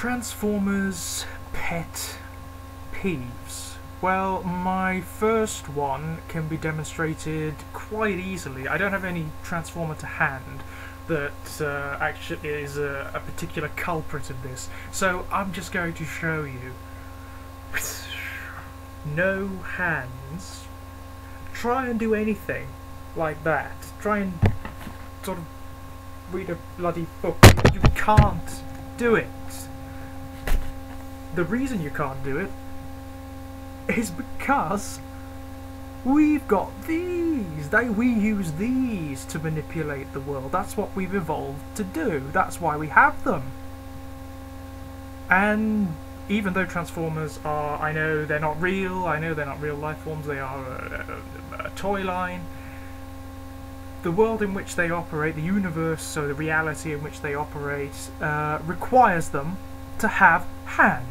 Transformers Pet Peeves. Well, my first one can be demonstrated quite easily. I don't have any Transformer to hand that actually is a particular culprit of this, so I'm just going to show you. No hands. Try and do anything like that. Try and sort of read a bloody book. You can't do it. The reason you can't do it is because we've got these. We use these to manipulate the world. That's what we've evolved to do. That's why we have them. And even though Transformers are, I know they're not real, I know they're not real life forms, they are a toy line, the world in which they operate, the universe, so the reality in which they operate, requires them to have hands.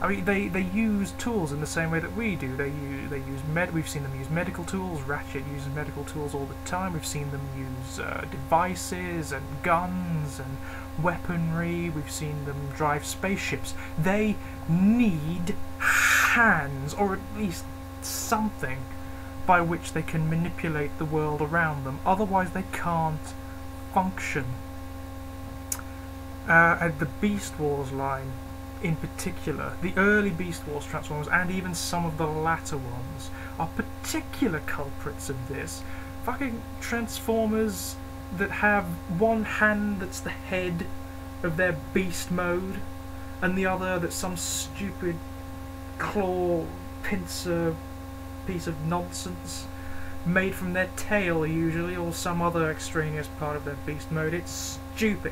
I mean, they use tools in the same way that we do. We've seen them use medical tools. Ratchet uses medical tools all the time. We've seen them use devices and guns and weaponry. We've seen them drive spaceships. They need hands, or at least something by which they can manipulate the world around them. Otherwise they can't function. At the Beast Wars line in particular, the early Beast Wars Transformers and even some of the latter ones are particular culprits of this. Fucking Transformers that have one hand that's the head of their beast mode and the other that's some stupid claw pincer piece of nonsense made from their tail usually, or some other extraneous part of their beast mode. It's stupid.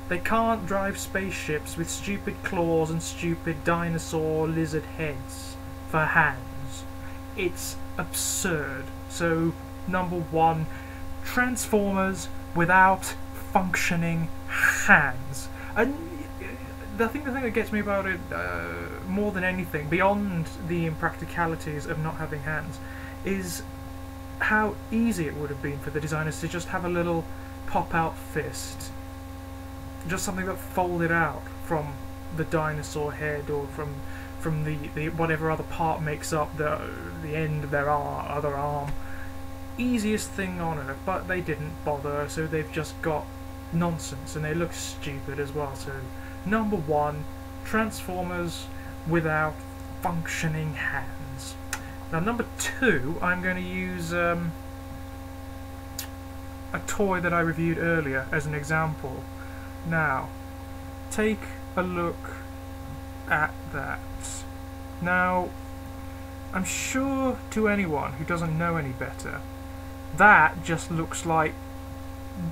They can't drive spaceships with stupid claws and stupid dinosaur lizard heads for hands. It's absurd. So, number one, Transformers without functioning hands. And the thing that gets me about it more than anything, beyond the impracticalities of not having hands, is how easy it would have been for the designers to just have a little pop-out fist. Just something that folded out from the dinosaur head, or from the whatever other part makes up the end of their other arm. Easiest thing on earth, but they didn't bother, so they've just got nonsense, and they look stupid as well. So, number one, Transformers without functioning hands. Now, number two, I'm going to use a toy that I reviewed earlier as an example. Now, take a look at that. Now, I'm sure to anyone who doesn't know any better, that just looks like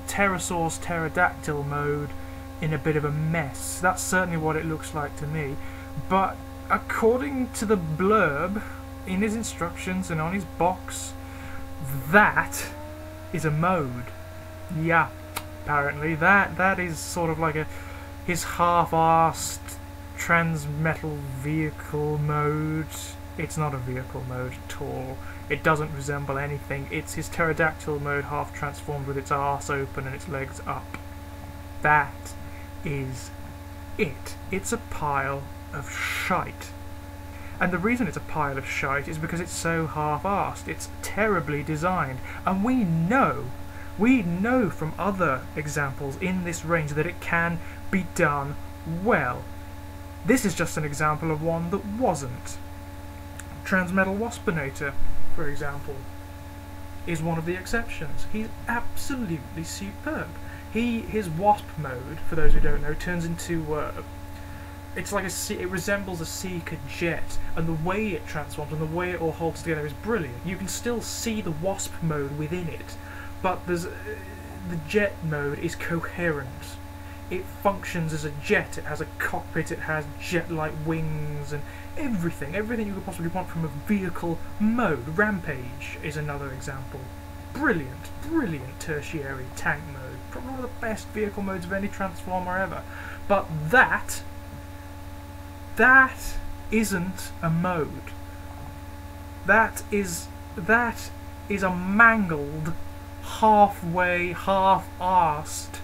Pterosaur's pterodactyl mode in a bit of a mess. That's certainly what it looks like to me. But according to the blurb in his instructions and on his box, that is a mode. Yeah. Apparently, that is sort of like his half-arsed transmetal vehicle mode. It's not a vehicle mode at all. It doesn't resemble anything. It's his pterodactyl mode, half transformed with its arse open and its legs up. That is it. It's a pile of shite. And the reason it's a pile of shite is because it's so half-arsed. It's terribly designed, and we know from other examples in this range that it can be done well. This is just an example of one that wasn't. Transmetal Waspinator, for example, is one of the exceptions. He's absolutely superb. His Wasp mode, for those who don't know, turns into it's like it resembles a Seeker jet, and the way it transforms and the way it all holds together is brilliant. You can still see the Wasp mode within it, but the jet mode is coherent. It functions as a jet, it has a cockpit, it has jet-like wings, and everything you could possibly want from a vehicle mode. Rampage is another example. Brilliant tertiary tank mode. Probably one of the best vehicle modes of any Transformer ever. But that isn't a mode. That is a mangled, halfway, half-arsed,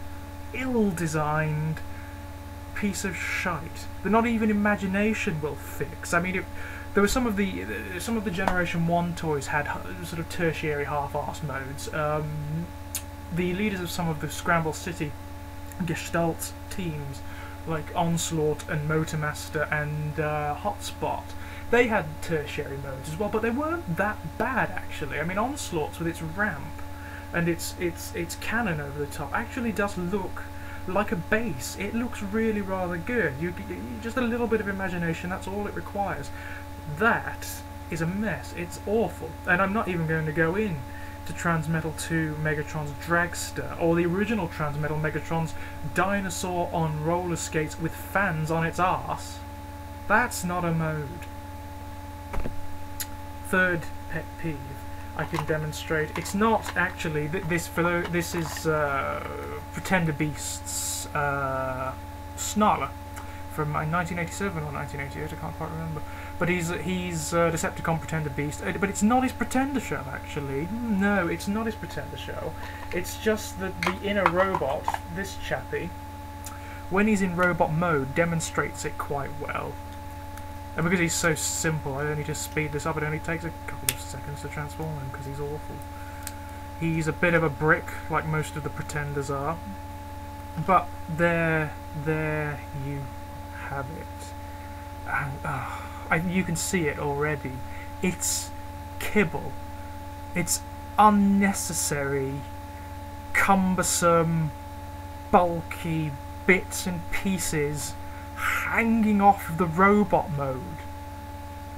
ill-designed piece of shite that not even imagination will fix. I mean, there were some of the Generation 1 toys had sort of tertiary half-arse modes. The leaders of some of the Scramble City Gestalt teams, like Onslaught and Motormaster and Hotspot, they had tertiary modes as well, but they weren't that bad actually. I mean, Onslaught's with its ramp and its cannon over the top actually does look like a base. It looks really rather good. You just a little bit of imagination, that's all it requires. That is a mess. It's awful. And I'm not even going to go in to Transmetal 2 Megatron's Dragster, or the original Transmetal Megatron's dinosaur on roller skates with fans on its arse. That's not a mode. Third pet peeve I can demonstrate. It's not actually this is Pretender Beast's Snarler from 1987 or 1988. I can't quite remember. But he's Decepticon Pretender Beast. But it's not his Pretender Show actually. No, it's not his Pretender Show. It's just that the inner robot, this chappie, when he's in robot mode, demonstrates it quite well. And because he's so simple, I don't need to speed this up. It only takes a couple of seconds to transform him because he's awful. He's a bit of a brick, like most of the Pretenders are. But there you have it. And you can see it already. It's kibble. It's unnecessary, cumbersome, bulky bits and pieces hanging off the robot mode.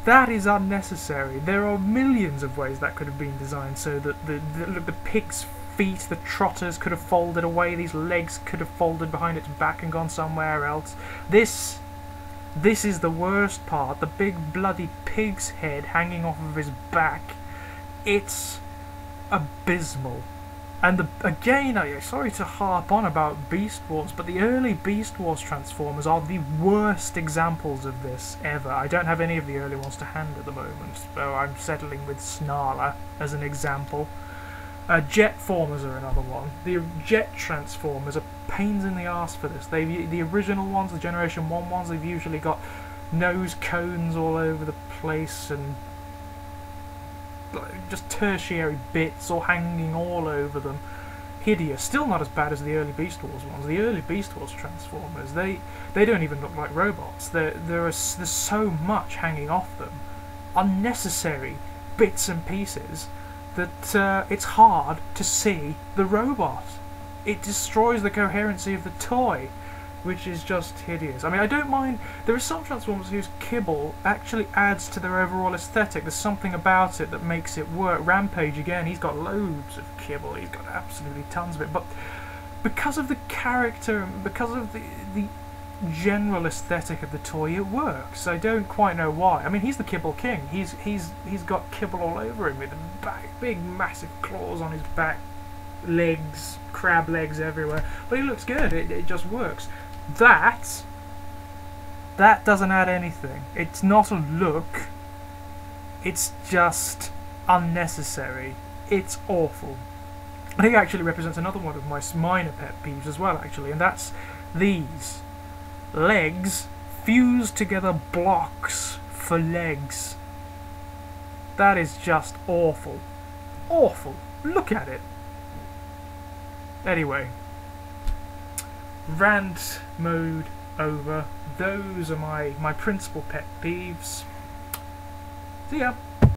That is unnecessary. There are millions of ways that could have been designed so that the pig's feet, the trotters could have folded away, these legs could have folded behind its back and gone somewhere else. This is the worst part, the big bloody pig's head hanging off of his back. It's abysmal. And again, sorry to harp on about Beast Wars, but the early Beast Wars Transformers are the worst examples of this ever. I don't have any of the early ones to hand at the moment, so I'm settling with Snarler as an example. Jetformers are another one. The Jet Transformers are pains in the arse for this. The original ones, the Generation 1 ones, they've usually got nose cones all over the place and just tertiary bits all hanging all over them. Hideous. Still not as bad as the early Beast Wars ones. The early Beast Wars Transformers, they don't even look like robots. There's so much hanging off them. Unnecessary bits and pieces that it's hard to see the robot. It destroys the coherency of the toy, which is just hideous. I mean, I don't mind. There are some Transformers whose kibble actually adds to their overall aesthetic. There's something about it that makes it work. Rampage, again, he's got loads of kibble. He's got absolutely tons of it. But because of the character, because of the general aesthetic of the toy, it works. I don't quite know why. I mean, he's the kibble king. He's got kibble all over him with big, massive claws on his back, legs, crab legs everywhere. But he looks good. It just works. That doesn't add anything. It's not a look. It's just unnecessary. It's awful. I think it actually represents another one of my minor pet peeves as well, actually, and that's these legs fused together blocks for legs. That is just awful. Awful. Look at it. Anyway. Rant mode over. Those are my principal pet peeves. See ya.